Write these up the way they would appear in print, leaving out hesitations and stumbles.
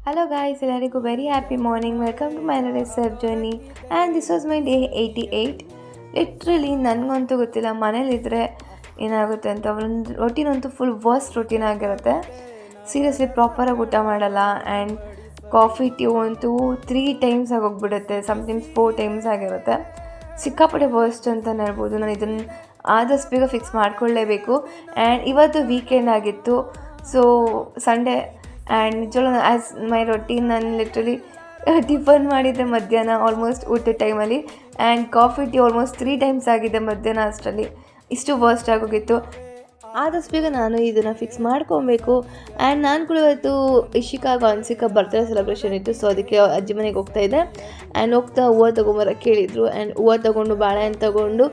Hello guys, ಎಲ್ಲರಿಗೂ very happy morning. Welcome to my another self journey and this was my day 88. Literally ನನಗಂತೂ ಗೊತ್ತಿಲ್ಲ ಮನೇಲಿದ್ದರೆ ಏನಾಗುತ್ತೆ ಅಂತ. ಒಂದು ರೊಟೀನ್ ಅಂತೂ ಫುಲ್ ವರ್ಸ್ಟ್ ರೊಟೀನ್ ಆಗಿರುತ್ತೆ. ಸೀರಿಯಸ್ಲಿ ಪ್ರಾಪರಾಗಿ ಊಟ ಮಾಡಲ್ಲ ಆ್ಯಂಡ್ ಕಾಫಿ ಟೀ ಅಂತೂ 3 ಟೈಮ್ಸ್ ಆಗೋಗ್ಬಿಡುತ್ತೆ, ಸಮ್ಟೈಮ್ಸ್ 4 ಟೈಮ್ಸ್ ಆಗಿರುತ್ತೆ. ಸಿಕ್ಕಾಪಟ್ಟೆ ವರ್ಸ್ಟ್ ಅಂತಲೇ ಹೇಳ್ಬೋದು. ನಾನು ಇದನ್ನು ಆದಷ್ಟು ಬೇಗ ಫಿಕ್ಸ್ ಮಾಡ್ಕೊಳ್ಳೇಬೇಕು. ಆ್ಯಂಡ್ ಇವತ್ತು ವೀಕೆಂಡ್ ಆಗಿತ್ತು, ಸೊ ಸಂಡೇ ಆ್ಯಂಡ್ ನಿಜವಾಗ್ಲೂ ಆ್ಯಸ್ ಮೈ ರೊಟೀನ್ ನಾನು ಲಿಟ್ರಲಿ ಟಿಫನ್ ಮಾಡಿದ್ದೆ ಮಧ್ಯಾಹ್ನ ಆಲ್ಮೋಸ್ಟ್ ಊಟದ ಟೈಮಲ್ಲಿ, and coffee tea almost 3 times ಆಗಿದೆ ಮಧ್ಯಾಹ್ನ. ಅಷ್ಟರಲ್ಲಿ ಇಷ್ಟು ವರ್ಸ್ಟ್ ಆಗೋಗಿತ್ತು. ಆದಷ್ಟು ಬೇಗ ನಾನು ಇದನ್ನು ಫಿಕ್ಸ್ ಮಾಡ್ಕೊಬೇಕು. ಆ್ಯಂಡ್ ನಾನು ಕೂಡ ಇವತ್ತು ಇಶಿಕಾಗ ಅನ್ಸಿಕಾ ಬರ್ತ್ಡೇ ಸೆಲೆಬ್ರೇಷನ್ ಇತ್ತು, ಸೊ ಅದಕ್ಕೆ ಅಜ್ಜಿ ಮನೆಗೆ ಹೋಗ್ತಾಯಿದ್ದೆ. ಆ್ಯಂಡ್ ಹೋಗ್ತಾ ಹೂವು ತೊಗೊಂಬರೋಕ್ಕೆ ಕೇಳಿದರು. ಆ್ಯಂಡ್ ಹೂವು ತೊಗೊಂಡು ಬಾಳೆಹಣ್ಣು ತೊಗೊಂಡು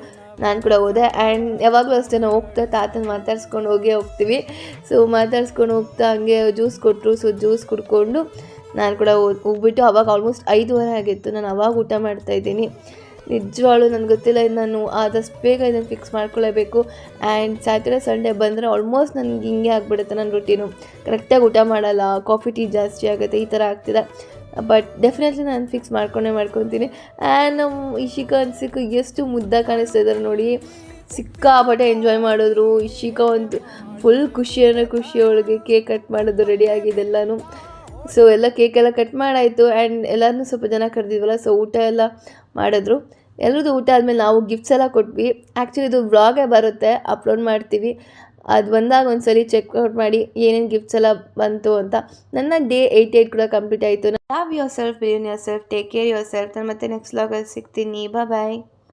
ನಾನು ಕೂಡ ಹೋದೆ. ಆ್ಯಂಡ್ ಯಾವಾಗಲೂ ಅಷ್ಟೇ ನಾವು ಹೋಗ್ತಾ ತಾತನ ಮಾತಾಡ್ಸ್ಕೊಂಡು ಹೋಗ್ತೀವಿ. ಸೊ ಮಾತಾಡ್ಸ್ಕೊಂಡು ಹೋಗ್ತಾ ಹಂಗೆ ಜ್ಯೂಸ್ ಕೊಟ್ಟರು, ಸೊ ಜ್ಯೂಸ್ ಕುಡ್ಕೊಂಡು ನಾನು ಕೂಡ ಹೋಗ್ಬಿಟ್ಟು ಅವಾಗ ಆಲ್ಮೋಸ್ಟ್ 5:30 ಆಗಿತ್ತು. ನಾನು ಅವಾಗ ಊಟ ಮಾಡ್ತಾಯಿದ್ದೀನಿ. ನಿಜವಾಗ್ಲೂ ನನಗೆ ಗೊತ್ತಿಲ್ಲ, ನಾನು ಆದಷ್ಟು ಬೇಗ ಇದನ್ನು ಫಿಕ್ಸ್ ಮಾಡ್ಕೊಳ್ಳೇಬೇಕು. ಆ್ಯಂಡ್ ಸ್ಯಾಟರ್ಡೆ ಸಂಡೇ ಬಂದರೆ ಆಲ್ಮೋಸ್ಟ್ ನನಗೆ ಹಿಂಗೆ ಆಗಿಬಿಡುತ್ತೆ ನನ್ನ ರೂಟೀನು. ಕರೆಕ್ಟಾಗಿ ಊಟ ಮಾಡಲ್ಲ, ಕಾಫಿ ಟೀ ಜಾಸ್ತಿ ಆಗುತ್ತೆ, ಈ ಥರ ಆಗ್ತಿದೆ. ಬಟ್ ಡೆಫಿನೆಟ್ಲಿ ನಾನು ಫಿಕ್ಸ್ ಮಾಡ್ಕೊತೀನಿ. ಆ್ಯಂಡ್ ನಮ್ಮ ಇಶಿಕಾ ಅನ್ಸಿಕ ಎಷ್ಟು ಮುದ್ದಾಗಿ ಕಾಣಿಸ್ತಾ ಇದ್ದಾರೆ ನೋಡಿ. ಸಿಕ್ಕಾಪಟ್ಟೆ ಎಂಜಾಯ್ ಮಾಡಿದ್ರು. ಇಶಿಕಾ ಒಂದು ಫುಲ್ ಖುಷಿ ಅವಳಿಗೆ ಕೇಕ್ ಕಟ್ ಮಾಡೋದು ರೆಡಿ ಆಗಿದ್ದೆಲ್ಲನೂ. ಸೊ ಎಲ್ಲ ಕೇಕೆಲ್ಲ ಕಟ್ ಮಾಡಾಯಿತು. ಆ್ಯಂಡ್ ಎಲ್ಲರೂ ಸ್ವಲ್ಪ ಜನ ಕರೆದಿದ್ವಲ್ಲ, ಸೊ ಊಟ ಎಲ್ಲ ಮಾಡಿದ್ರು. ಎಲ್ಲರದ್ದು ಊಟ ಆದಮೇಲೆ ನಾವು ಗಿಫ್ಟ್ಸ್ ಎಲ್ಲ ಕೊಟ್ವಿ. ಆ್ಯಕ್ಚುಲಿ ಇದು ವ್ಲಾಗೇ ಬರುತ್ತೆ, ಅಪ್ಲೋಡ್ ಮಾಡ್ತೀವಿ. ಅದು ಬಂದಾಗ ಒಂದ್ಸಲಿ ಚೆಕ್ಔಟ್ ಮಾಡಿ ಏನೇನು ಗಿಫ್ಟ್ಸ್ ಎಲ್ಲ ಬಂತು ಅಂತ. ನನ್ನ ಡೇ 88 ಕೂಡ ಕಂಪ್ಲೀಟ್ ಆಯಿತು. Love your self, believe in your self, take care your self. ನಾನು ಮತ್ತೆ ನೆಕ್ಸ್ಟ್ ವ್ಲಾಗಲ್ಲಿ ಸಿಗ್ತೀನಿ. ಬಾಯ್.